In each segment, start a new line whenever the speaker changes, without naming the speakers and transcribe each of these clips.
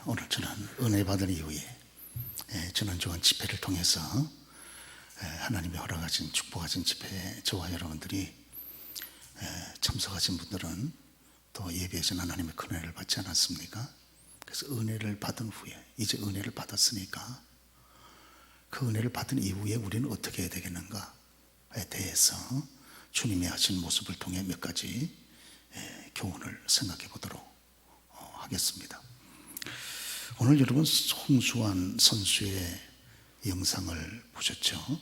오늘 저는 은혜 받은 이후에 지난주간 집회를 통해서 하나님이 허락하신 축복하신 집회에 저와 여러분들이 참석하신 분들은 또 예배에서 하나님의 큰 은혜를 받지 않았습니까? 그래서 은혜를 받은 후에 이제 은혜를 받았으니까 그 은혜를 받은 이후에 우리는 어떻게 해야 되겠는가에 대해서 주님이 하신 모습을 통해 몇 가지 교훈을 생각해 보도록 하겠습니다. 오늘 여러분 홍수환 선수의 영상을 보셨죠?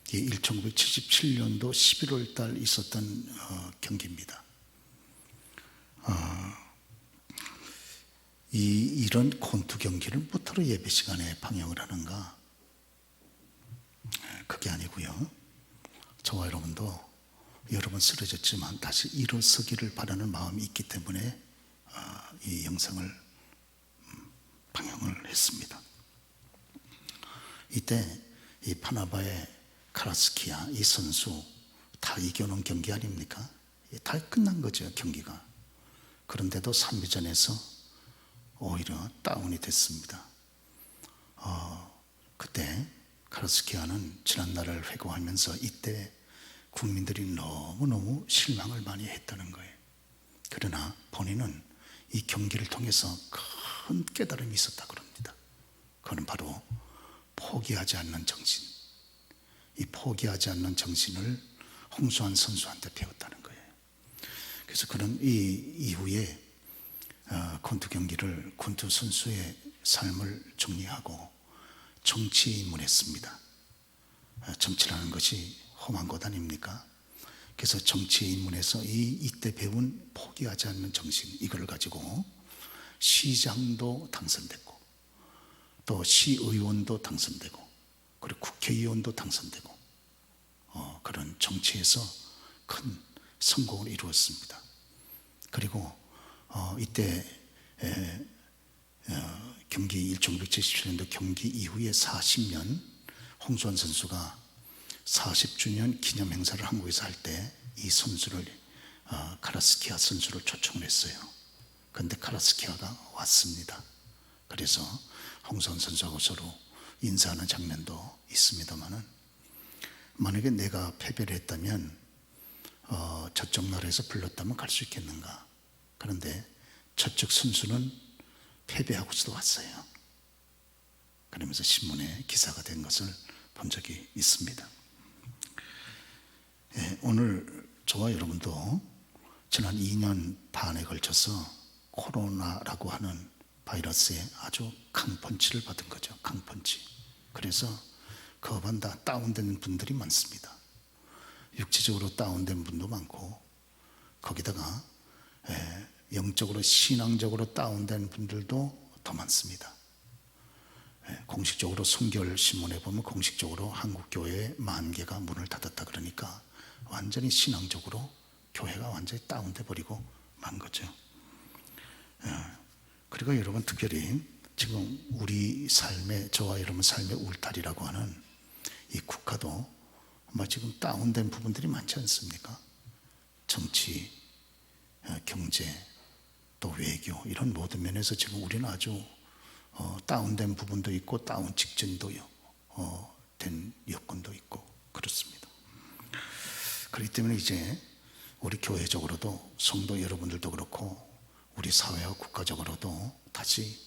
1977년도 11월 달 있었던 경기입니다. 이런 콘투 경기를 무엇으로 예배 시간에 방영을 하는가? 그게 아니고요. 저와 여러분도 여러분 쓰러졌지만 다시 일어서기를 바라는 마음이 있기 때문에 이 영상을 방영을 했습니다. 이때 이 파나바의 카라스키아 이 선수 다 이겨놓은 경기 아닙니까? 다 끝난 거죠, 경기가. 그런데도 3위전에서 오히려 다운이 됐습니다. 그때 카라스키아는 지난날을 회고하면서 이때 국민들이 너무너무 실망을 많이 했다는 거예요. 그러나 본인은 이 경기를 통해서 큰 깨달음이 있었다고 합니다. 그건 바로 포기하지 않는 정신. 이 포기하지 않는 정신을 홍수환 선수한테 배웠다는 거예요. 그래서 그는 이 이후에 콘투 경기를 콘투 선수의 삶을 정리하고 정치에 입문했습니다. 정치라는 것이 험한 것 아닙니까? 그래서 정치에 입문해서 이때 배운 포기하지 않는 정신, 이걸 가지고 시장도 당선됐고 또 시의원도 당선되고 그리고 국회의원도 당선되고 그런 정치에서 큰 성공을 이루었습니다. 그리고 이때 경기 1977년도 경기 이후에 40년 홍수환 선수가 40주년 기념 행사를 한국에서 할 때 이 선수를 카라스키아 선수를 초청을 했어요. 그런데 카라스키아가 왔습니다. 그래서 홍수환 선수하고 서로 인사하는 장면도 있습니다만은 만약에 내가 패배를 했다면 저쪽 나라에서 불렀다면 갈 수 있겠는가? 그런데 저쪽 선수는 패배하고서도 왔어요. 그러면서 신문에 기사가 된 것을 본 적이 있습니다. 오늘 저와 여러분도 지난 2년 반에 걸쳐서 코로나라고 하는 바이러스에 아주 강펀치를 받은 거죠. 강펀치. 그래서 거반다 다운된 분들이 많습니다. 육체적으로 다운된 분도 많고 거기다가 영적으로 신앙적으로 다운된 분들도 더 많습니다. 공식적으로 순결신문에 보면 공식적으로 한국교회에 10,000개가 문을 닫았다 그러니까 완전히 신앙적으로 교회가 완전히 다운돼 버리고 만 거죠. 그리고 여러분 특별히 지금 우리 삶의 저와 여러분 삶의 울타리라고 하는 이 국가도 지금 다운된 부분들이 많지 않습니까? 정치, 경제, 또 외교 이런 모든 면에서 지금 우리는 아주 다운된 부분도 있고 다운 직전도 된 여건도 있고 그렇습니다. 그렇기 때문에 이제 우리 교회적으로도 성도 여러분들도 그렇고 우리 사회와 국가적으로도 다시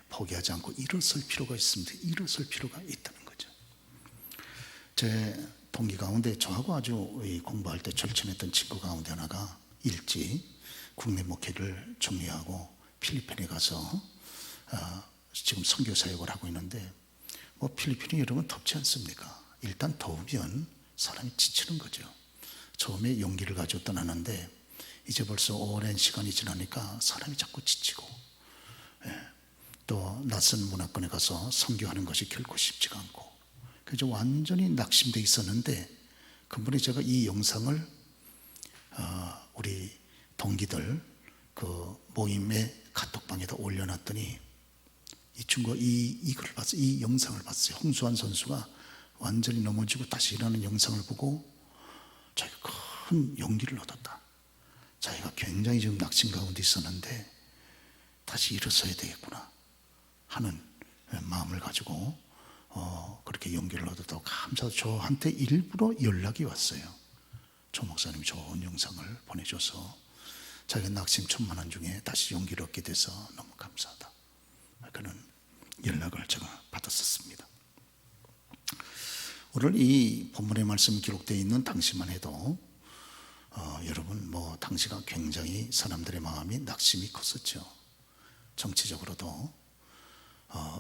포기하지 않고 일어설 필요가 있습니다. 일어설 필요가 있다는 거죠. 제 동기 가운데 저하고 아주 공부할 때 절친했던 친구 가운데 하나가 일찍 국내 목회를 정리하고 필리핀에 가서 지금 선교 사역을 하고 있는데 필리핀이 여러분 덥지 않습니까? 일단 더우면 사람이 지치는 거죠. 처음에 용기를 가지고 떠나는데 이제 벌써 오랜 시간이 지나니까 사람이 자꾸 지치고 또 낯선 문화권에 가서 선교하는 것이 결코 쉽지가 않고 그래서 완전히 낙심되어 있었는데 그분이 제가 이 영상을 우리 동기들 그 모임의 카톡방에다 올려놨더니 이 친구가 이걸 봤어요. 이 영상을 봤어요. 홍수환 선수가 완전히 넘어지고 다시 일어나는 영상을 보고 자기가 큰 용기를 얻었다. 자기가 굉장히 지금 낙심 가운데 있었는데 다시 일어서야 되겠구나 하는 마음을 가지고 그렇게 용기를 얻었다고 감사하고 저한테 일부러 연락이 왔어요. 조 목사님이 좋은 영상을 보내줘서 자기가 낙심 천만한 중에 다시 용기를 얻게 돼서 너무 감사하다, 그런 연락을 제가 받았었습니다. 오늘 이 본문의 말씀이 기록되어 있는 당시만 해도 여러분 당시가 굉장히 사람들의 마음이 낙심이 컸었죠. 정치적으로도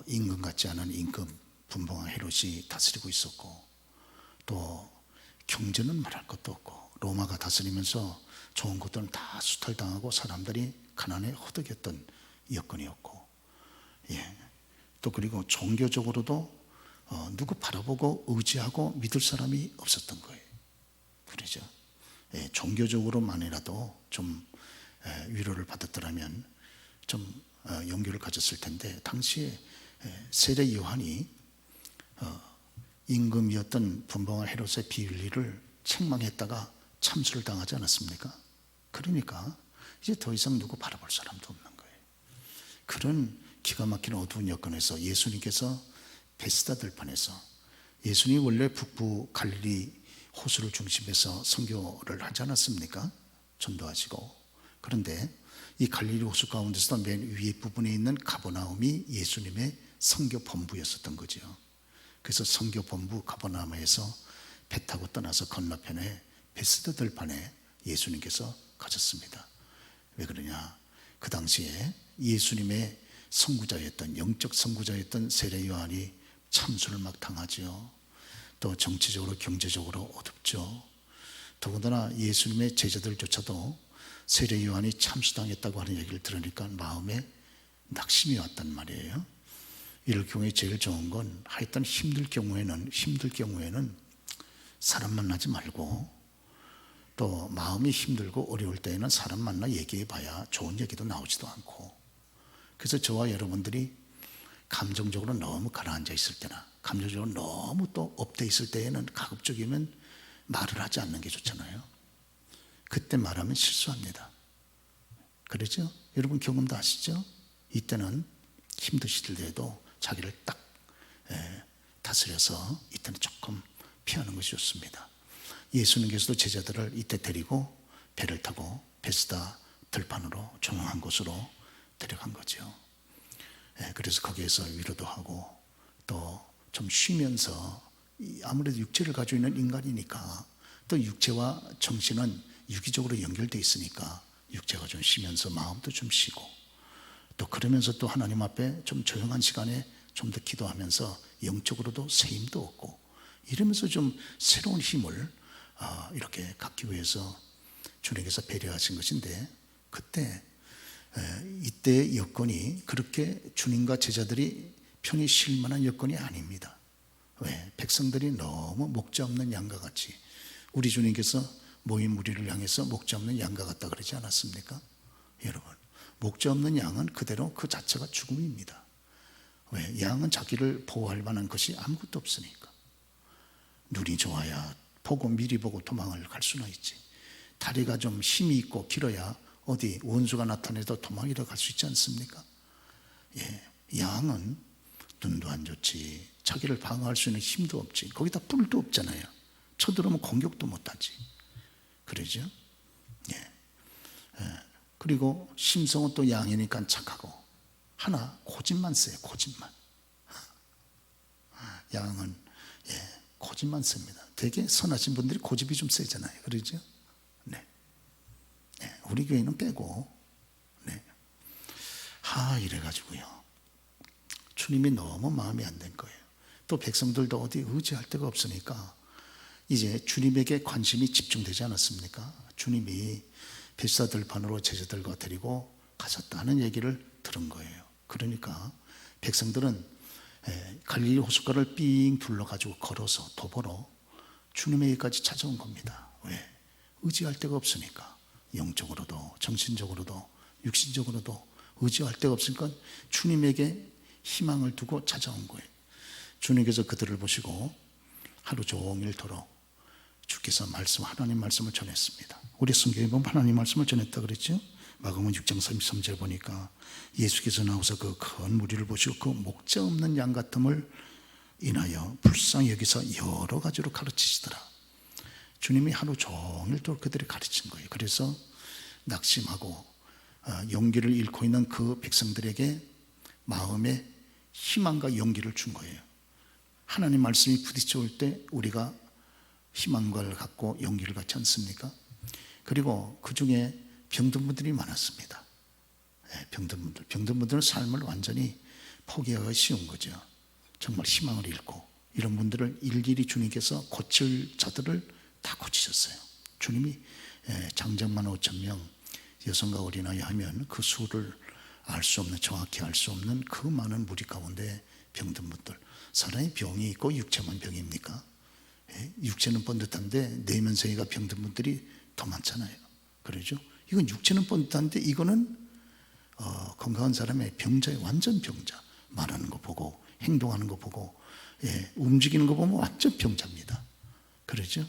임금 같지 않은 임금 분봉왕 헤롯이 다스리고 있었고, 또 경제는 말할 것도 없고 로마가 다스리면서 좋은 것들은 다 수탈당하고 사람들이 가난에 허덕였던 여건이었고, 또 그리고 종교적으로도 누구 바라보고 의지하고 믿을 사람이 없었던 거예요. 그러죠. 종교적으로만이라도 좀 위로를 받았더라면 좀 용기를 가졌을 텐데, 당시에 세례 요한이 임금이었던 분봉왕 헤롯의 비밀리를 책망했다가 참수를 당하지 않았습니까? 그러니까 이제 더 이상 누구 바라볼 사람도 없는 거예요. 그런 기가 막힌 어두운 여건에서 예수님께서 베스다 들판에서, 예수님이 원래 북부 갈릴리 호수를 중심해서 선교를 하지 않았습니까? 전도하시고. 그런데 이 갈릴리 호수 가운데서도 맨 위에 부분에 있는 가버나움이 예수님의 선교 본부였었던 거죠. 그래서 선교 본부 가버나움에서 배 타고 떠나서 건너편에 베스다 들판에 예수님께서 가셨습니다. 왜 그러냐? 그 당시에 예수님의 선구자였던, 영적 선구자였던 세례 요한이 참수를 막 당하죠. 또 정치적으로 경제적으로 어둡죠. 더군다나 예수님의 제자들조차도 세례 요한이 참수당했다고 하는 얘기를 들으니까 마음에 낙심이 왔단 말이에요. 이럴 경우에 제일 좋은 건 하여튼 힘들 경우에는 사람 만나지 말고, 또 마음이 힘들고 어려울 때에는 사람 만나 얘기해 봐야 좋은 얘기도 나오지도 않고. 그래서 저와 여러분들이 감정적으로 너무 가라앉아 있을 때나 감정적으로 너무 또 업돼 있을 때에는 가급적이면 말을 하지 않는 게 좋잖아요. 그때 말하면 실수합니다. 그렇죠? 여러분 경험도 아시죠? 이때는 힘드실 때도 자기를 딱 다스려서 이때는 조금 피하는 것이 좋습니다. 예수님께서도 제자들을 이때 데리고 배를 타고 베스다 들판으로 조용한 곳으로 데려간 거죠. 그래서 거기에서 위로도 하고 또 좀 쉬면서, 아무래도 육체를 가지고 있는 인간이니까 또 육체와 정신은 유기적으로 연결되어 있으니까 육체가 좀 쉬면서 마음도 좀 쉬고, 또 그러면서 또 하나님 앞에 좀 조용한 시간에 좀 더 기도하면서 영적으로도 새 힘도 얻고, 이러면서 좀 새로운 힘을 이렇게 갖기 위해서 주님께서 배려하신 것인데, 그때 이때의 여건이 그렇게 주님과 제자들이 편히 쉴 만한 여건이 아닙니다. 왜? 백성들이 너무 목자 없는 양과 같이, 우리 주님께서 모인 무리를 향해서 목자 없는 양과 같다 그러지 않았습니까? 여러분, 목자 없는 양은 그대로 그 자체가 죽음입니다. 왜? 양은 자기를 보호할 만한 것이 아무것도 없으니까. 눈이 좋아야 보고 미리 보고 도망을 갈 수나 있지, 다리가 좀 힘이 있고 길어야 어디 원수가 나타내도 도망이라 갈 수 있지 않습니까? 양은 눈도 안 좋지, 자기를 방어할 수 있는 힘도 없지, 거기다 뿔도 없잖아요. 쳐들어오면 공격도 못하지. 그러죠? 그리고 심성은 또 양이니까 착하고, 하나 고집만 세요. 고집만. 양은 고집만 셉니다. 되게 선하신 분들이 고집이 좀 세잖아요. 그러죠? 우리 교회는 빼고. 이래가지고요, 주님이 너무 마음에 안 든 거예요. 또 백성들도 어디 의지할 데가 없으니까 이제 주님에게 관심이 집중되지 않았습니까? 주님이 베스다 들판으로 제자들과 데리고 가셨다는 얘기를 들은 거예요. 그러니까 백성들은 갈릴리 호숫가를 삥 둘러가지고 걸어서 도보로 주님에게까지 찾아온 겁니다. 왜? 의지할 데가 없으니까. 영적으로도 정신적으로도 육신적으로도 의지할 데가 없으니까 주님에게 희망을 두고 찾아온 거예요. 주님께서 그들을 보시고 하루 종일토록 주께서 하나님 말씀을 전했습니다. 우리 성경에 보면 하나님 말씀을 전했다 그랬죠? 마가복음 6장 33절 보니까 예수께서 나오셔서 그 큰 무리를 보시고 그 목자 없는 양 같음을 인하여 불쌍히 여기서 여러 가지로 가르치시더라. 주님이 하루 종일 또 그들이 가르친 거예요. 그래서 낙심하고 용기를 잃고 있는 그 백성들에게 마음에 희망과 용기를 준 거예요. 하나님 말씀이 부딪혀올 때 우리가 희망을 갖고 용기를 갖지 않습니까? 그리고 그 중에 병든 분들이 많았습니다. 병든 분들은 삶을 완전히 포기하기가 쉬운 거죠. 정말 희망을 잃고 이런 분들을 일일이 주님께서 고칠 자들을 다 고치셨어요. 주님이 장정만 5천 명 여성과 어린아이 하면 그 수를 알 수 없는, 정확히 알 수 없는 그 많은 무리 가운데 병든 분들, 사람이 병이 있고 육체만 병입니까? 육체는 번듯한데 내면세계가 병든 분들이 더 많잖아요. 그러죠? 이건 육체는 번듯한데 이거는 건강한 사람의 병자예요. 완전 병자. 말하는 거 보고 행동하는 거 보고 움직이는 거 보면 완전 병자입니다. 그러죠?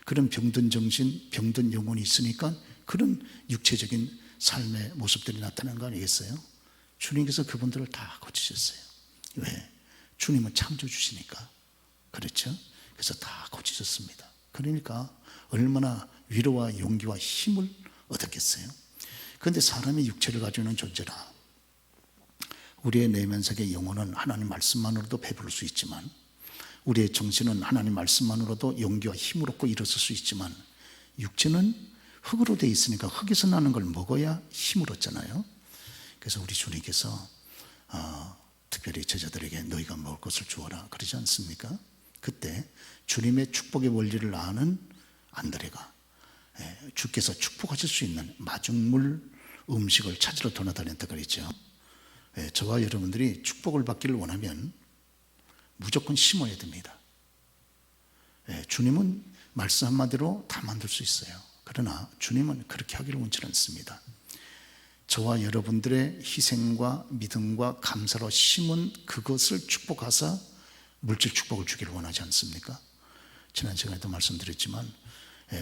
그런 병든 정신, 병든 영혼이 있으니까 그런 육체적인 삶의 모습들이 나타나는 거 아니겠어요? 주님께서 그분들을 다 고치셨어요. 왜? 주님은 창조주시니까. 그렇죠? 그래서 다 고치셨습니다. 그러니까 얼마나 위로와 용기와 힘을 얻었겠어요? 그런데 사람이 육체를 가지고 있는 존재라 우리의 내면세계 영혼은 하나님 말씀만으로도 배부를 수 있지만 우리의 정신은 하나님 말씀만으로도 용기와 힘을 얻고 일어설 수 있지만 육체는 흙으로 되어 있으니까 흙에서 나는 걸 먹어야 힘을 얻잖아요. 그래서 우리 주님께서 특별히 제자들에게 너희가 먹을 것을 주어라 그러지 않습니까? 그때 주님의 축복의 원리를 아는 안드레가 주께서 축복하실 수 있는 마중물 음식을 찾으러 돌아다녔다 그랬죠. 저와 여러분들이 축복을 받기를 원하면 무조건 심어야 됩니다. 주님은 말씀 한마디로 다 만들 수 있어요. 그러나 주님은 그렇게 하기를 원치 않습니다. 저와 여러분들의 희생과 믿음과 감사로 심은 그것을 축복하사 물질 축복을 주기를 원하지 않습니까? 지난 시간에도 말씀드렸지만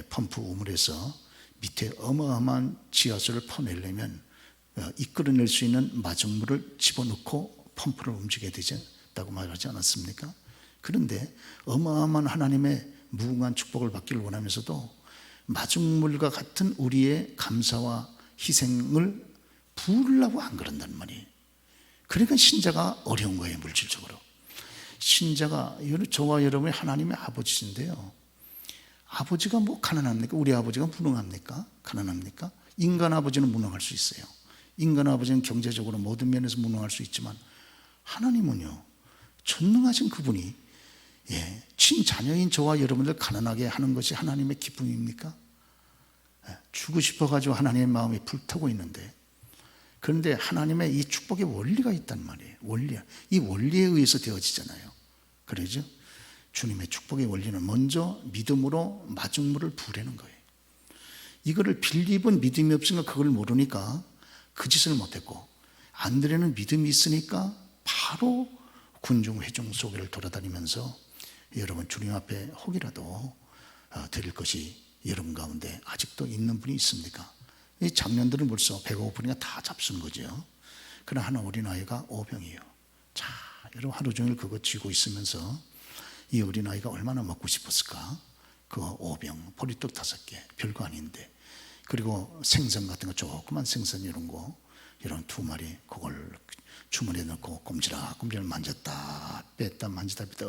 펌프 우물에서 밑에 어마어마한 지하수를 퍼내려면 이끌어낼 수 있는 마중물을 집어넣고 펌프를 움직여야 되겠다고 말하지 않았습니까? 그런데 어마어마한 하나님의 무궁한 축복을 받기를 원하면서도 마중물과 같은 우리의 감사와 희생을 부으려고 안 그런단 말이에요. 그러니까 신자가 어려운 거예요. 물질적으로 신자가 저와 여러분의 하나님의 아버지신데요, 아버지가 뭐 가난합니까? 우리 아버지가 무능합니까? 가난합니까? 인간 아버지는 무능할 수 있어요. 인간 아버지는 경제적으로 모든 면에서 무능할 수 있지만 하나님은요 전능하신 그분이 친자녀인 저와 여러분들 가난하게 하는 것이 하나님의 기쁨입니까? 주고 싶어가지고 하나님의 마음이 불타고 있는데, 그런데 하나님의 이 축복의 원리가 있단 말이에요. 이 원리에 의해서 되어지잖아요. 그러죠? 주님의 축복의 원리는 먼저 믿음으로 마중물을 부으라는 거예요. 이거를 빌립은 믿음이 없으니까 그걸 모르니까 그 짓을 못했고, 안드레는 믿음이 있으니까 바로 군중 회중 속을 돌아다니면서 여러분 주님 앞에 혹이라도 드릴 것이 여러분 가운데 아직도 있는 분이 있습니까? 이 장년들은 벌써 배가 고프니까 다 잡수는 거죠. 그러나 한 어린아이가 오병이에요. 자, 여러분 하루 종일 그거 쥐고 있으면서 이 어린아이가 얼마나 먹고 싶었을까? 그 오병, 보리떡 5개, 별거 아닌데, 그리고 생선 같은 거, 조그만 생선 이런 거, 이런 2마리, 그걸 주머니에 넣고 꼼지락꼼지락 만졌다 뺐다 만지다 뺐다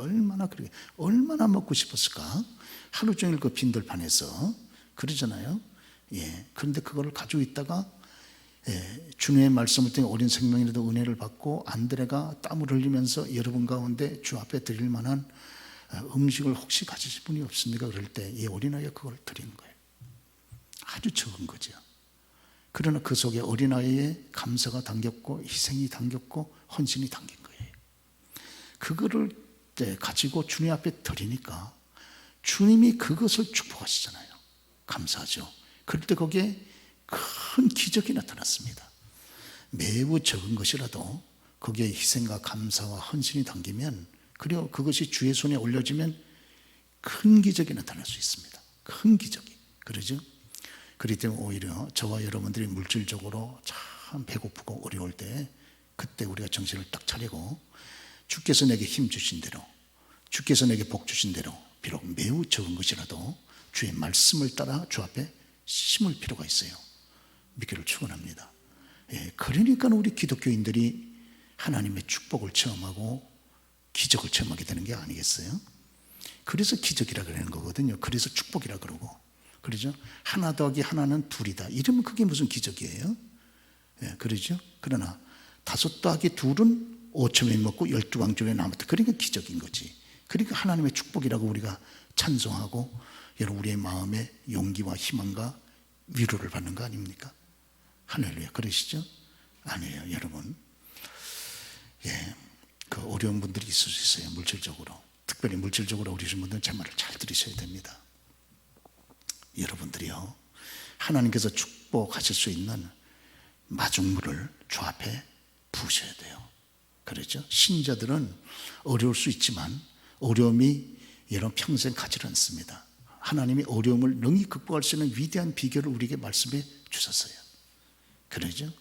얼마나 먹고 싶었을까? 하루 종일 그 빈들판에서 그러잖아요. 그런데 그거를 가지고 있다가 주님의 말씀을 통해 어린 생명이라도 은혜를 받고 안드레가 땀을 흘리면서 여러분 가운데 주 앞에 드릴 만한 음식을 혹시 가지실 분이 없습니까? 그럴 때 이 어린아이가 그걸 드리는 거예요. 아주 적은 거죠. 그러나 그 속에 어린아이의 감사가 담겼고 희생이 담겼고 헌신이 담긴 거예요. 그거를 가지고 주님 앞에 드리니까 주님이 그것을 축복하시잖아요. 감사하죠. 그럴 때 거기에 큰 기적이 나타났습니다. 매우 적은 것이라도 거기에 희생과 감사와 헌신이 담기면, 그리고 그것이 주의 손에 올려지면 큰 기적이 나타날 수 있습니다. 큰 기적이. 그러죠? 그렇기 때문에 오히려 저와 여러분들이 물질적으로 참 배고프고 어려울 때 그때 우리가 정신을 딱 차리고 주께서 내게 힘 주신 대로, 주께서 내게 복 주신 대로 비록 매우 적은 것이라도 주의 말씀을 따라 주 앞에 심을 필요가 있어요. 믿기를 축원합니다. 그러니까 우리 기독교인들이 하나님의 축복을 체험하고 기적을 체험하게 되는 게 아니겠어요? 그래서 기적이라 그러는 거거든요. 그래서 축복이라 그러고. 그러죠? 하나 더하기 하나는 둘이다. 이러면 그게 무슨 기적이에요? 그러죠? 그러나 다섯 더하기 둘은 5,000명이 먹고 12광줄에 남았다. 그러니까 기적인 거지. 그러니까 하나님의 축복이라고 우리가 찬송하고 여러분 우리의 마음에 용기와 희망과 위로를 받는 거 아닙니까? 할렐루야. 그러시죠? 아니에요, 여러분. 그 어려운 분들이 있을 수 있어요. 물질적으로. 특별히 물질적으로 어려우신 분들은 제 말을 잘 들으셔야 됩니다. 여러분들이요, 하나님께서 축복하실 수 있는 마중물을 주 앞에 부으셔야 돼요. 그렇죠? 신자들은 어려울 수 있지만 어려움이 여러분 평생 가지 않습니다. 하나님이 어려움을 능히 극복할 수 있는 위대한 비결을 우리에게 말씀해 주셨어요. 그러죠?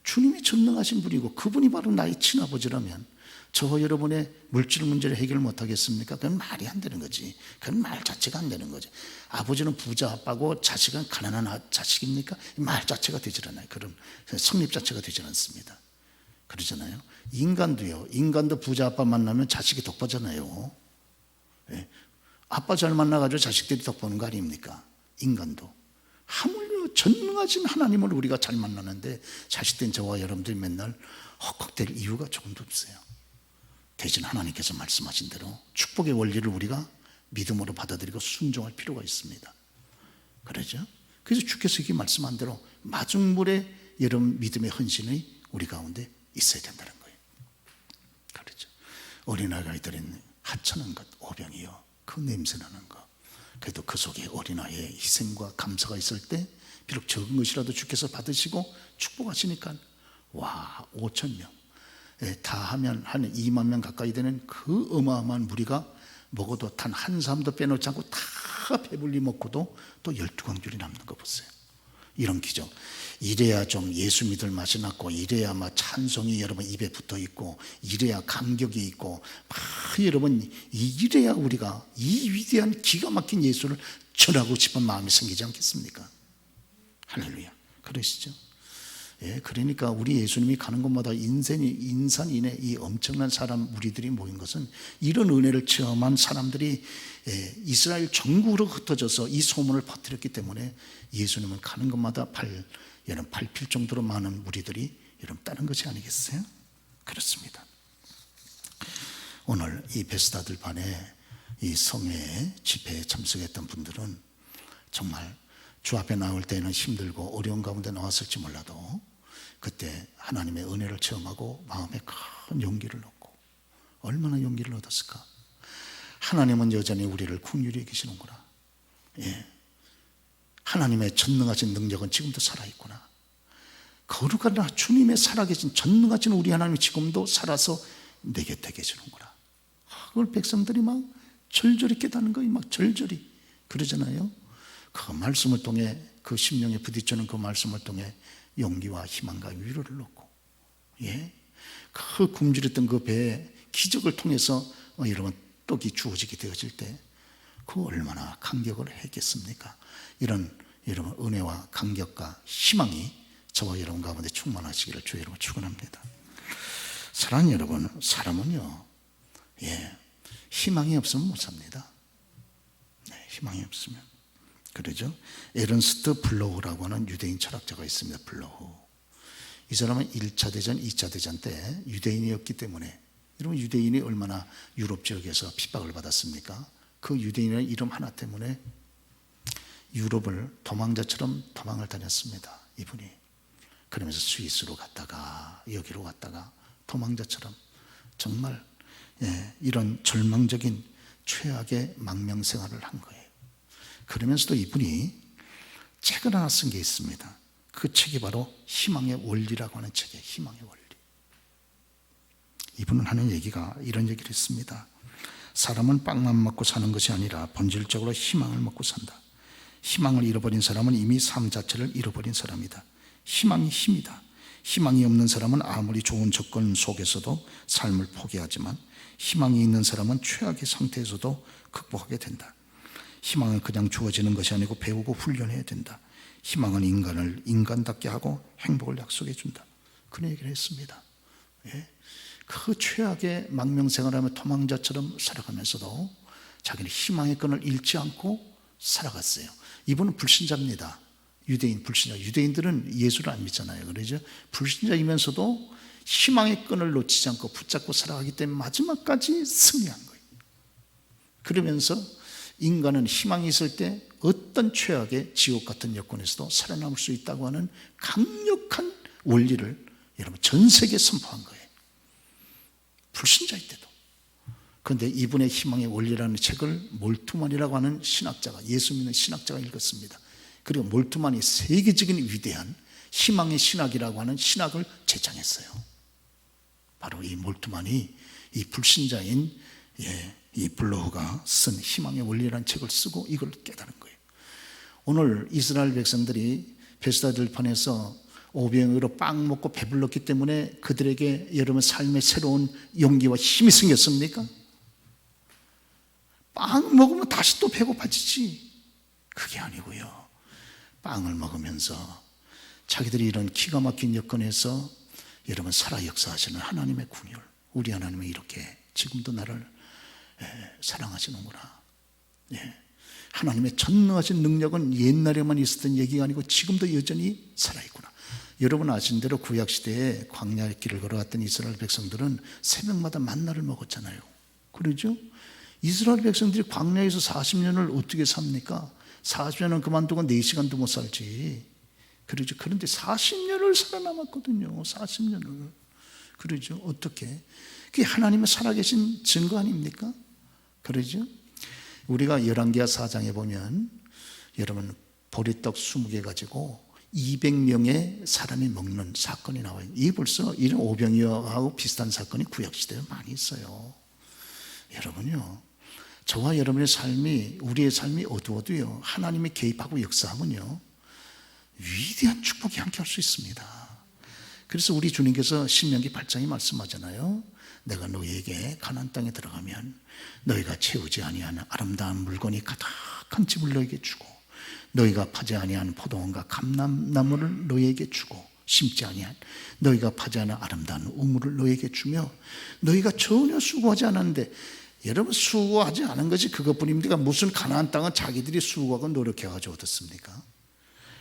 주님이 전능하신 분이고 그분이 바로 나의 친아버지라면 저와 여러분의 물질 문제를 해결 못하겠습니까? 그건 말이 안 되는 거지. 그건 말 자체가 안 되는 거지. 아버지는 부자 아빠고 자식은 가난한 자식입니까? 말 자체가 되질 않아요. 그런 성립 자체가 되질 않습니다. 그러잖아요. 인간도요. 인간도 부자 아빠 만나면 자식이 덕보잖아요. 아빠 잘 만나가지고 자식들이 덕보는 거 아닙니까? 인간도. 하물며 전능하신 하나님을 우리가 잘 만나는데 자식된 저와 여러분들이 맨날 헉헉댈 이유가 조금도 없어요. 대신 하나님께서 말씀하신 대로 축복의 원리를 우리가 믿음으로 받아들이고 순종할 필요가 있습니다. 그러죠? 그래서 주께서 이렇게 말씀한 대로 마중물의 여러분 믿음의 헌신이 우리 가운데 있어야 된다는 거예요. 그렇죠? 어린아이들은 하찮은 것, 오병이요, 그 냄새나는 것. 그래도 그 속에 어린아이의 희생과 감사가 있을 때 비록 적은 것이라도 주께서 받으시고 축복하시니까 와, 5,000명 다 하면 한 2만 명 가까이 되는 그 어마어마한 무리가 먹어도 단 한 사람도 빼놓지 않고 다 배불리 먹고도 또 12광줄이 남는 거 보세요. 이런 기적. 이래야 좀 예수 믿을 맛이 났고, 이래야 막 찬송이 여러분 입에 붙어 있고, 이래야 감격이 있고, 막 여러분 이래야 우리가 이 위대한 기가 막힌 예수를 전하고 싶은 마음이 생기지 않겠습니까? 할렐루야. 그러시죠? 그러니까 우리 예수님이 가는 곳마다 인산인해 이 엄청난 사람 무리들이 모인 것은 이런 은혜를 체험한 사람들이 이스라엘 전국으로 흩어져서 이 소문을 퍼뜨렸기 때문에 예수님은 가는 곳마다 밟힐 정도로 많은 무리들이 따른 것이 아니겠어요? 그렇습니다. 오늘 이 베스다들 반에 이 성회 집회에 참석했던 분들은 정말 주 앞에 나올 때는 힘들고 어려운 가운데 나왔을지 몰라도 그때 하나님의 은혜를 체험하고 마음에 큰 용기를 얻고, 얼마나 용기를 얻었을까? 하나님은 여전히 우리를 긍휼히 여기시는구나. 하나님의 전능하신 능력은 지금도 살아있구나. 거룩한 주님의 살아계신 전능하신 우리 하나님이 지금도 살아서 내 곁에 계시는구나. 그걸 백성들이 막 절절히 깨닫는 거예요. 막 절절히 그러잖아요. 그 말씀을 통해, 그 심령에 부딪히는 그 말씀을 통해 용기와 희망과 위로를 얻고, 그 굶주렸던 그 배에 기적을 통해서 여러분 떡이 주어지게 되어질 때 그 얼마나 감격을 했겠습니까? 이런 여러분 은혜와 감격과 희망이 저와 여러분 가운데 충만하시기를 주의 이름으로 축원합니다. 사랑하는 여러분, 사람은요, 희망이 없으면 못 삽니다. 희망이 없으면. 그러죠? 에른스트 블로우라고 하는 유대인 철학자가 있습니다. 블로우. 이 사람은 1차 대전, 2차 대전 때 유대인이었기 때문에, 여러분 유대인이 얼마나 유럽 지역에서 핍박을 받았습니까? 그 유대인의 이름 하나 때문에 유럽을 도망자처럼 도망을 다녔습니다. 이분이. 그러면서 스위스로 갔다가 여기로 갔다가 도망자처럼 정말 이런 절망적인 최악의 망명 생활을 한 거예요. 그러면서도 이분이 책을 하나 쓴 게 있습니다. 그 책이 바로 희망의 원리라고 하는 책이에요. 희망의 원리. 이분은 하는 얘기가 이런 얘기를 했습니다. 사람은 빵만 먹고 사는 것이 아니라 본질적으로 희망을 먹고 산다. 희망을 잃어버린 사람은 이미 삶 자체를 잃어버린 사람이다. 희망이 힘이다. 희망이 없는 사람은 아무리 좋은 조건 속에서도 삶을 포기하지만 희망이 있는 사람은 최악의 상태에서도 극복하게 된다. 희망은 그냥 주어지는 것이 아니고 배우고 훈련해야 된다. 희망은 인간을 인간답게 하고 행복을 약속해 준다. 그런 얘기를 했습니다. 예. 그 최악의 망명생활하며 도망자처럼 살아가면서도 자기는 희망의 끈을 잃지 않고 살아갔어요. 이분은 불신자입니다. 유대인, 불신자. 유대인들은 예수를 안 믿잖아요. 그러죠? 불신자이면서도 희망의 끈을 놓치지 않고 붙잡고 살아가기 때문에 마지막까지 승리한 거예요. 그러면서 인간은 희망이 있을 때 어떤 최악의 지옥 같은 여건에서도 살아남을 수 있다고 하는 강력한 원리를 여러분 전 세계에 선포한 거예요. 불신자일 때도. 그런데 이분의 희망의 원리라는 책을 몰트만이라고 하는 신학자가, 예수 믿는 신학자가 읽었습니다. 그리고 몰트만이 세계적인 위대한 희망의 신학이라고 하는 신학을 제창했어요. 바로 이 몰트만이 이 불신자인 이 블로우가 쓴 희망의 원리라는 책을 쓰고 이걸 깨달은 거예요. 오늘 이스라엘 백성들이 베스다 들판에서 오병이어로 빵 먹고 배불렀기 때문에 그들에게 여러분 삶의 새로운 용기와 힘이 생겼습니까? 빵 먹으면 다시 또 배고파지지. 그게 아니고요. 빵을 먹으면서 자기들이 이런 기가 막힌 여건에서 여러분 살아 역사하시는 하나님의 궁율, 우리 하나님은 이렇게 지금도 나를 사랑하시는구나. 하나님의 전능하신 능력은 옛날에만 있었던 얘기가 아니고 지금도 여전히 살아있구나. 여러분 아신 대로 구약시대에 광야의 길을 걸어갔던 이스라엘 백성들은 새벽마다 만나를 먹었잖아요. 그러죠? 이스라엘 백성들이 광야에서 40년을 어떻게 삽니까? 40년은 그만두고 4시간도 못 살지. 그러죠? 그런데 40년을 살아남았거든요. 40년을. 그러죠? 어떻게? 그게 하나님의 살아계신 증거 아닙니까? 그러죠? 우리가 열왕기하 4장에 보면 여러분 보리떡 20개 가지고 200명의 사람이 먹는 사건이 나와요. 이게 벌써 이런 오병이어하고 비슷한 사건이 구약시대에 많이 있어요. 여러분요, 저와 여러분의 삶이, 우리의 삶이 어두워도요, 하나님이 개입하고 역사하면요, 위대한 축복이 함께 할 수 있습니다. 그래서 우리 주님께서 신명기 8장에 말씀하잖아요. 내가 너희에게 가나안 땅에 들어가면 너희가 채우지 아니하는 아름다운 물건이 가득한 집을 너희에게 주고 너희가 파지 아니한 포도원과 감람나무를 너희에게 주고 심지 아니한 너희가 파지 않은 아름다운 우물을 너희에게 주며 너희가 전혀 수고하지 않았는데, 여러분 수고하지 않은 것이 그것뿐입니까? 무슨 가나안 땅은 자기들이 수고하고 노력해가지고 얻었습니까?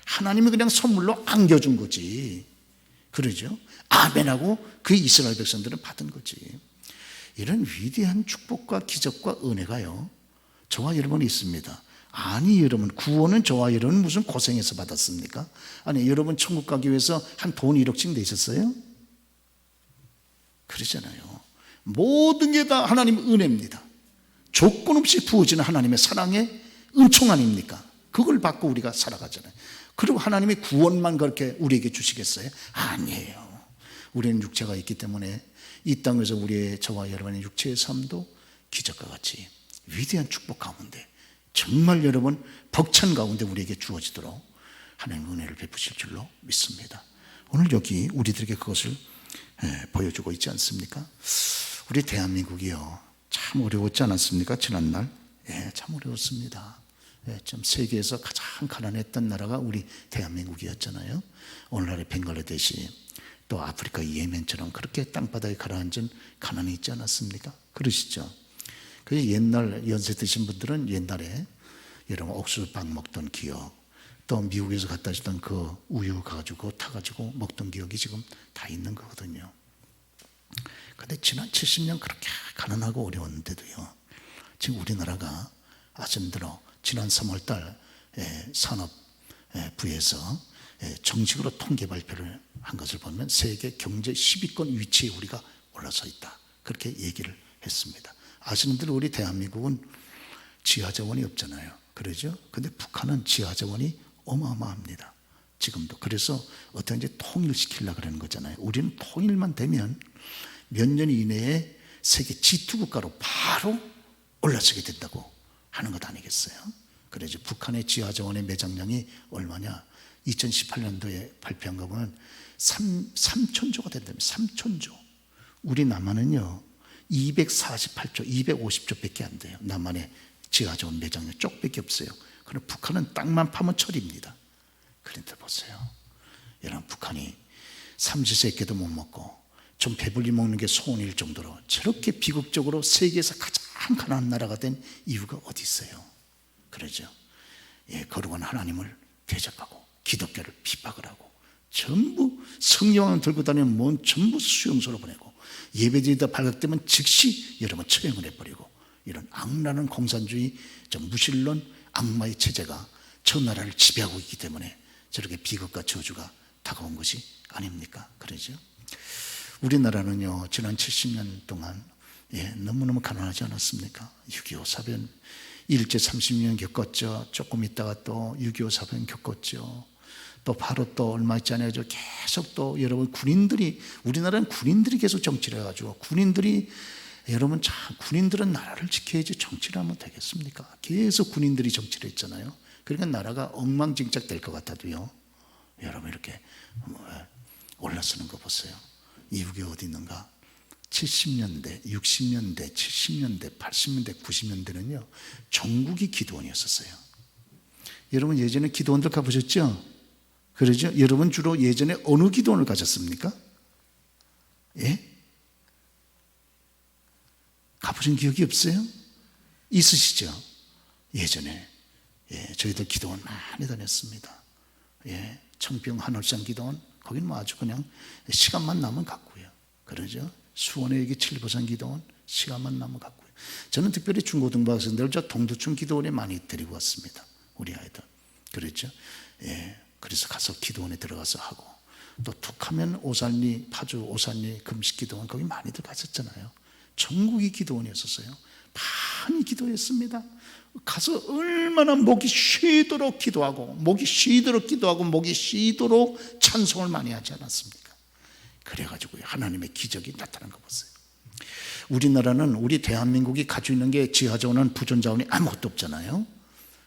하나님이 그냥 선물로 안겨준 거지. 그러죠? 아멘하고 그 이스라엘 백성들은 받은 거지. 이런 위대한 축복과 기적과 은혜가요, 저와 여러분이 있습니다. 아니 여러분, 구원은 저와 여러분 무슨 고생해서 받았습니까? 아니 여러분 천국 가기 위해서 한 돈 1억씩 내셨어요? 그러잖아요. 모든 게 다 하나님 은혜입니다. 조건 없이 부어지는 하나님의 사랑의 은총 아닙니까? 그걸 받고 우리가 살아가잖아요. 그리고 하나님이 구원만 그렇게 우리에게 주시겠어요? 아니에요. 우리는 육체가 있기 때문에 이 땅에서 우리의, 저와 여러분의 육체의 삶도 기적과 같이 위대한 축복 가운데, 정말 여러분 벅찬 가운데 우리에게 주어지도록 하나님 은혜를 베푸실 줄로 믿습니다. 오늘 여기 우리들에게 그것을 보여주고 있지 않습니까? 우리 대한민국이요, 참 어려웠지 않았습니까? 지난날 참 어려웠습니다. 좀 세계에서 가장 가난했던 나라가 우리 대한민국이었잖아요. 오늘날의 벵갈라데시, 또 아프리카 예멘처럼 그렇게 땅바닥에 가라앉은 가난이 있지 않았습니까? 그러시죠? 그 옛날 연세 드신 분들은 옛날에 여러분 옥수수빵 먹던 기억, 또 미국에서 갖다 주던 그 우유 가지고 타가지고 먹던 기억이 지금 다 있는 거거든요. 근데 지난 70년 그렇게 가난하고 어려웠는데도요, 지금 우리나라가 아시는 대로 지난 3월달 산업부에서 정식으로 통계 발표를 한 것을 보면 세계 경제 10위권 위치에 우리가 올라서 있다, 그렇게 얘기를 했습니다. 아시는 대로 우리 대한민국은 지하자원이 없잖아요. 그러죠? 근데 북한은 지하자원이 어마어마합니다. 지금도. 그래서 어떻게 이제 통일시키려고 그러는 거잖아요. 우리는 통일만 되면 몇 년 이내에 세계 G2 국가로 바로 올라서게 된다고 하는 것 아니겠어요? 그래서 북한의 지하정원의 매장량이 얼마냐? 2018년도에 발표한 거 보면 3천조가 된다면 3천조. 우리 남한은요 248조, 250조밖에 안 돼요. 남한의 지하정원 매장량 쪽밖에 없어요. 그럼 북한은 땅만 파면 철입니다. 그런데 보세요. 여러분, 북한이 삼시세끼도 못 먹고 좀 배불리 먹는 게 소원일 정도로 저렇게 비극적으로 세계에서 가장 가난한 나라가 된 이유가 어디 있어요? 그러죠. 거룩한 하나님을 대적하고 기독교를 핍박을 하고 전부 성령을 들고 다니는 뭔 전부 수용소로 보내고 예배드리다 발각되면 즉시 여러분 처형을 해버리고 이런 악랄한 공산주의 무신론 악마의 체제가 저 나라를 지배하고 있기 때문에 저렇게 비극과 저주가 다가온 것이 아닙니까? 그러죠. 우리나라는요 지난 70년 동안 너무너무 가난하지 않았습니까? 6.25 사변 일제 30년 겪었죠. 조금 있다가 또 6.25 사변 겪었죠. 또 바로 또 얼마 있지 않아요. 계속 또 여러분 군인들이, 우리나라는 군인들이 계속 정치를 해가지고 군인들이, 여러분 참 군인들은 나라를 지켜야지 정치를 하면 되겠습니까? 계속 군인들이 정치를 했잖아요. 그러니까 나라가 엉망진창 될 것 같아도요 여러분 이렇게 올라서는 거 보세요. 이유가 어디 있는가? 70년대, 60년대, 70년대, 80년대, 90년대는요 전국이 기도원이었었어요. 여러분 예전에 기도원들 가보셨죠? 그러죠? 여러분 주로 예전에 어느 기도원을 가셨습니까? 예? 가보신 기억이 없어요? 있으시죠? 예전에 저희들 기도원 많이 다녔습니다. 청평 한월산 기도원, 거기는 뭐 아주 그냥 시간만 나면 갔고요. 그러죠? 수원의 여기 칠보산 기도원, 시간만 나면 갔고요. 저는 특별히 중고등부 학생들 저 동두천 기도원에 많이 데리고 왔습니다. 우리 아이들. 그렇죠? 그래서 가서 기도원에 들어가서 하고, 또 툭하면 오산리, 파주 오산리 금식 기도원 거기 많이들 갔었잖아요. 전국이 기도원이었었어요. 많이 기도했습니다. 가서 얼마나 목이 쉬도록 기도하고 목이 쉬도록 기도하고 목이 쉬도록 찬송을 많이 하지 않았습니까? 그래가지고 하나님의 기적이 나타난 거 보세요. 우리나라는, 우리 대한민국이 가지고 있는 게 지하자원은 부존자원이 아무것도 없잖아요.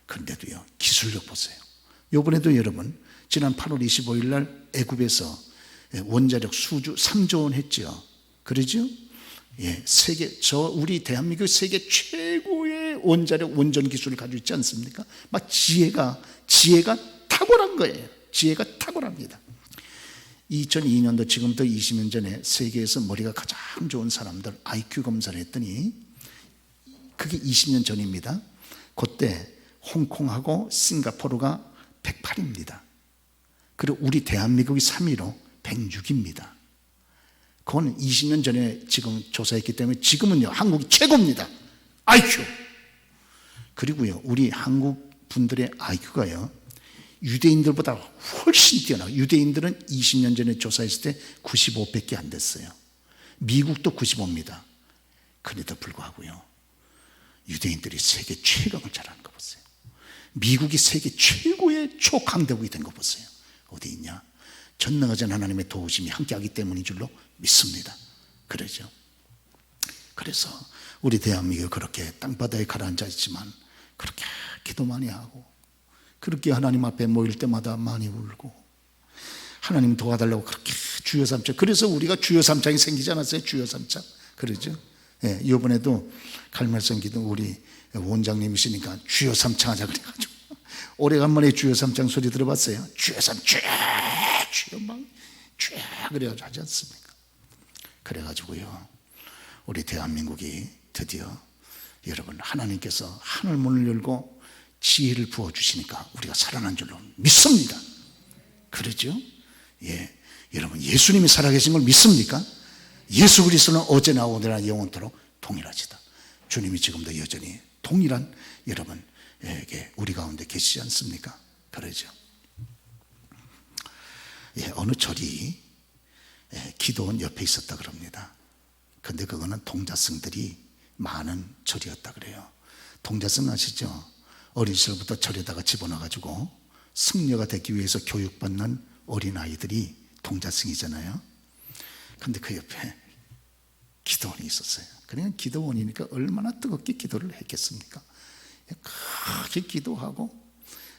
그런데도요 기술력 보세요. 이번에도 여러분 지난 8월 25일 날 애굽에서 원자력 수주 3조 원 했죠. 그러죠? 세계, 우리 대한민국 세계 최고의 원자력 원전 기술을 가지고 있지 않습니까? 막 지혜가 탁월한 거예요. 지혜가 탁월합니다. 2002년도 지금부터 20년 전에 세계에서 머리가 가장 좋은 사람들 IQ 검사를 했더니 그게 20년 전입니다. 그때 홍콩하고 싱가포르가 108입니다. 그리고 우리 대한민국이 3위로 106입니다. 그건 20년 전에 지금 조사했기 때문에 지금은요 한국이 최고입니다. IQ. 그리고요 우리 한국 분들의 IQ가요 유대인들보다 훨씬 뛰어나요. 유대인들은 20년 전에 조사했을 때 95밖에 안 됐어요. 미국도 95입니다. 그래도 불구하고요 유대인들이 세계 최강을 잘하는 거 보세요. 미국이 세계 최고의 초강대국이 된 거 보세요. 어디 있냐? 전능하신 하나님의 도우심이 함께하기 때문인 줄로 믿습니다. 그러죠. 그래서 우리 대한민국이 그렇게 땅바닥에 가라앉아 있지만 그렇게 기도 많이 하고 그렇게 하나님 앞에 모일 때마다 많이 울고 하나님 도와달라고 그렇게 주여 삼창, 그래서 우리가 주여 삼창이 생기지 않았어요? 주여 삼창. 그러죠. 이번에도 갈말성 기도 우리 원장님이시니까 주여 삼창하자 그래가지고 오래간만에 주여 삼창 소리 들어봤어요? 주여 삼창, 주여 막 주여 그래가지고 하지 않습니까? 그래가지고요 우리 대한민국이 드디어 여러분 하나님께서 하늘 문을 열고 지혜를 부어주시니까 우리가 살아난 줄로 믿습니다. 그러죠? 여러분 예수님이 살아계신 걸 믿습니까? 예수 그리스도는 어제나 오늘나 영원토록 동일하시다. 주님이 지금도 여전히 동일한 여러분에게 우리 가운데 계시지 않습니까? 그러죠? 어느 절이 기도원 옆에 있었다 그럽니다. 근데 그거는 동자승들이 많은 절이었다 그래요. 동자승 아시죠? 어린 시절부터 절에다가 집어넣어가지고 승려가 되기 위해서 교육받는 어린아이들이 동자승이잖아요. 근데 그 옆에 기도원이 있었어요. 그러니까 기도원이니까 얼마나 뜨겁게 기도를 했겠습니까? 크게 기도하고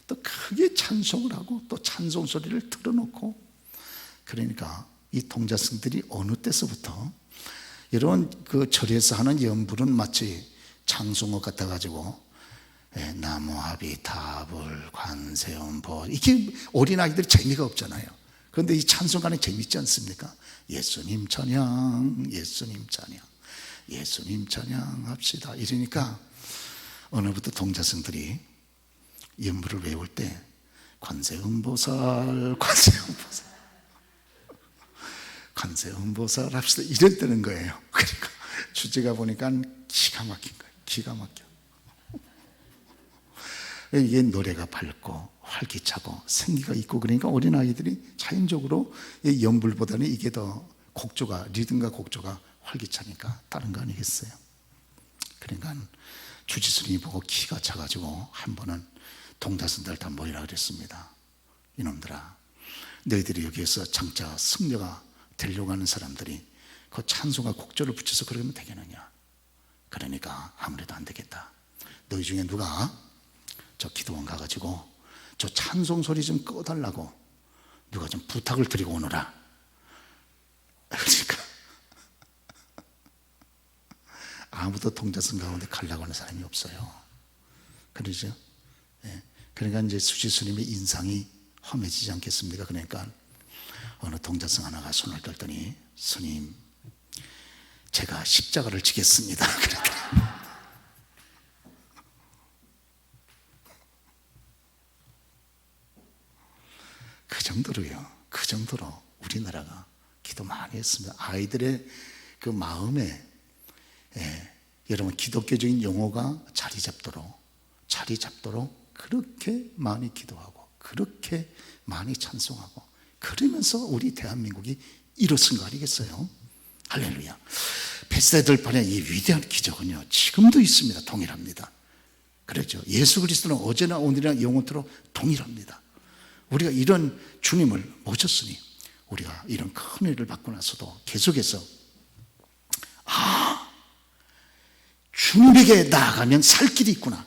또 크게 찬송을 하고 또 찬송 소리를 틀어놓고, 그러니까 이 동자승들이 어느 때서부터 이런 그 절에서 하는 연불은 마치 장송어 같아가지고 나무합이 타불 관세음보, 이게 어린아이들이 재미가 없잖아요. 그런데 이 찬송가는 재밌지 않습니까? 예수님 찬양, 예수님 찬양, 예수님 찬양 합시다. 이러니까 어느부터 동자승들이 연불을 외울 때 관세음보살, 관세음보살, 관세음보살 합시다 이랬다는 거예요. 그러니까 주제가 보니까 기가 막힌 거예요. 기가 막혀. 이게 노래가 밝고 활기차고 생기가 있고, 그러니까 어린아이들이 자연적으로 연불보다는 이게 더 곡조가, 리듬과 곡조가 활기차니까 다른 거 아니겠어요? 그러니까 주지스님이 보고 기가 차가지고 한 번은 동자승들 다 모이라 그랬습니다. 이놈들아, 너희들이 여기에서 장차 승려가 되려고 하는 사람들이 그 찬송과 곡조를 붙여서 그러면 되겠느냐? 그러니까 아무래도 안 되겠다. 너희 중에 누가 저 기도원 가가지고 저 찬송 소리 좀 꺼달라고 누가 좀 부탁을 드리고 오너라. 그러니까 아무도 동자승 가운데 가려고 하는 사람이 없어요. 그러죠? 예. 그러니까 이제 수지스님의 인상이 험해지지 않겠습니까? 그러니까 어느 동자승 하나가 손을 들더니, 스님, 제가 십자가를 지겠습니다. 그러니까 그 정도로요. 그 정도로 우리나라가 기도 많이 했습니다. 아이들의 그 마음에 여러분 기독교적인 용어가 자리 잡도록 그렇게 많이 기도하고 그렇게 많이 찬송하고, 그러면서 우리 대한민국이 일어선 거 아니겠어요? 할렐루야. 베스다들판의 이 위대한 기적은요, 지금도 있습니다. 동일합니다. 그렇죠. 예수 그리스도는 어제나 오늘이나 영원토록 동일합니다. 우리가 이런 주님을 모셨으니 우리가 이런 큰 은혜를 받고 나서도 계속해서 주님에게 나아가면 살 길이 있구나.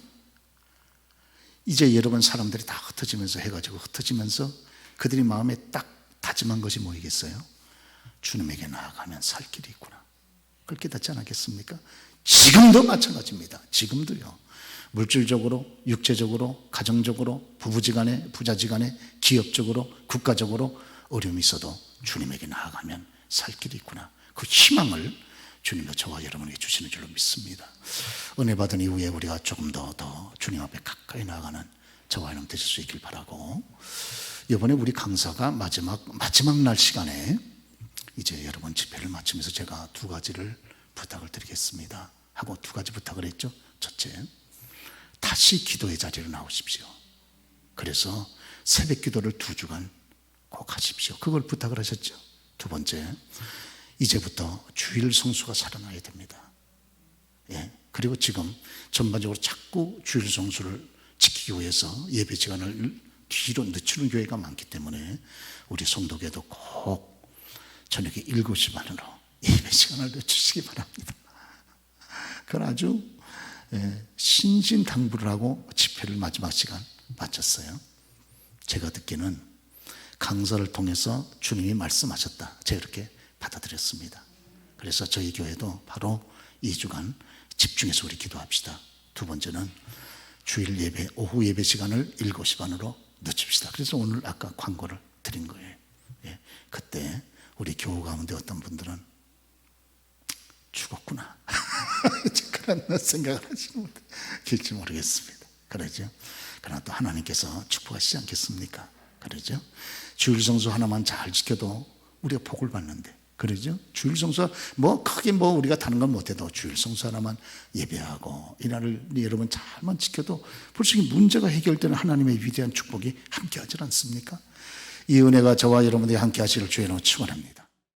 이제 여러분 사람들이 다 흩어지면서 해가지고 흩어지면서 그들이 마음에 딱 다짐한 것이 뭐이겠어요? 주님에게 나아가면 살 길이 있구나. 그걸 깨닫지 않았겠습니까? 지금도 마찬가지입니다. 지금도요. 물질적으로, 육체적으로, 가정적으로, 부부지간에, 부자지간에, 기업적으로, 국가적으로 어려움이 있어도 주님에게 나아가면 살 길이 있구나. 그 희망을 주님도 저와 여러분에게 주시는 줄로 믿습니다. 은혜 받은 이후에 우리가 조금 더 주님 앞에 가까이 나아가는 저와 여러분 되실 수 있길 바라고, 이번에 우리 강사가 마지막 날 시간에 이제 여러분 집회를 마치면서 제가 두 가지를 부탁을 드리겠습니다 하고 두 가지 부탁을 했죠. 첫째, 다시 기도의 자리로 나오십시오. 그래서 새벽 기도를 2주간 꼭 하십시오. 그걸 부탁을 하셨죠. 두 번째, 이제부터 주일 성수가 살아나야 됩니다. 그리고 지금 전반적으로 자꾸 주일 성수를 지키기 위해서 예배 시간을 뒤로 늦추는 교회가 많기 때문에 우리 성도교회도 꼭 저녁에 7시 반으로 예배 시간을 늦추시기 바랍니다. 그건 아주 신신당부를 하고 집회를 마지막 시간 마쳤어요. 제가 듣기는 강사를 통해서 주님이 말씀하셨다, 제가 이렇게 받아들였습니다. 그래서 저희 교회도 바로 2주간 집중해서 우리 기도합시다. 두 번째는 주일 예배, 오후 예배 시간을 7시 반으로 늦춥시다. 그래서 오늘 아까 광고를 드린 거예요. 그때 우리 교우 가운데 어떤 분들은 죽었구나 그런 생각을 하시는 분들 계실지 모르겠습니다. 그러죠? 그러나 또 하나님께서 축복하시지 않겠습니까? 그러죠? 주일 성수 하나만 잘 지켜도 우리가 복을 받는데, 그러죠? 주일 성수 크게 우리가 다른 건 못해도 주일 성수 하나만 예배하고 이날을 여러분 잘만 지켜도 벌써 이 문제가 해결되는 하나님의 위대한 축복이 함께하지 않습니까? 이 은혜가 저와 여러분들이 함께하시길 주의 이름으로 축원합니다.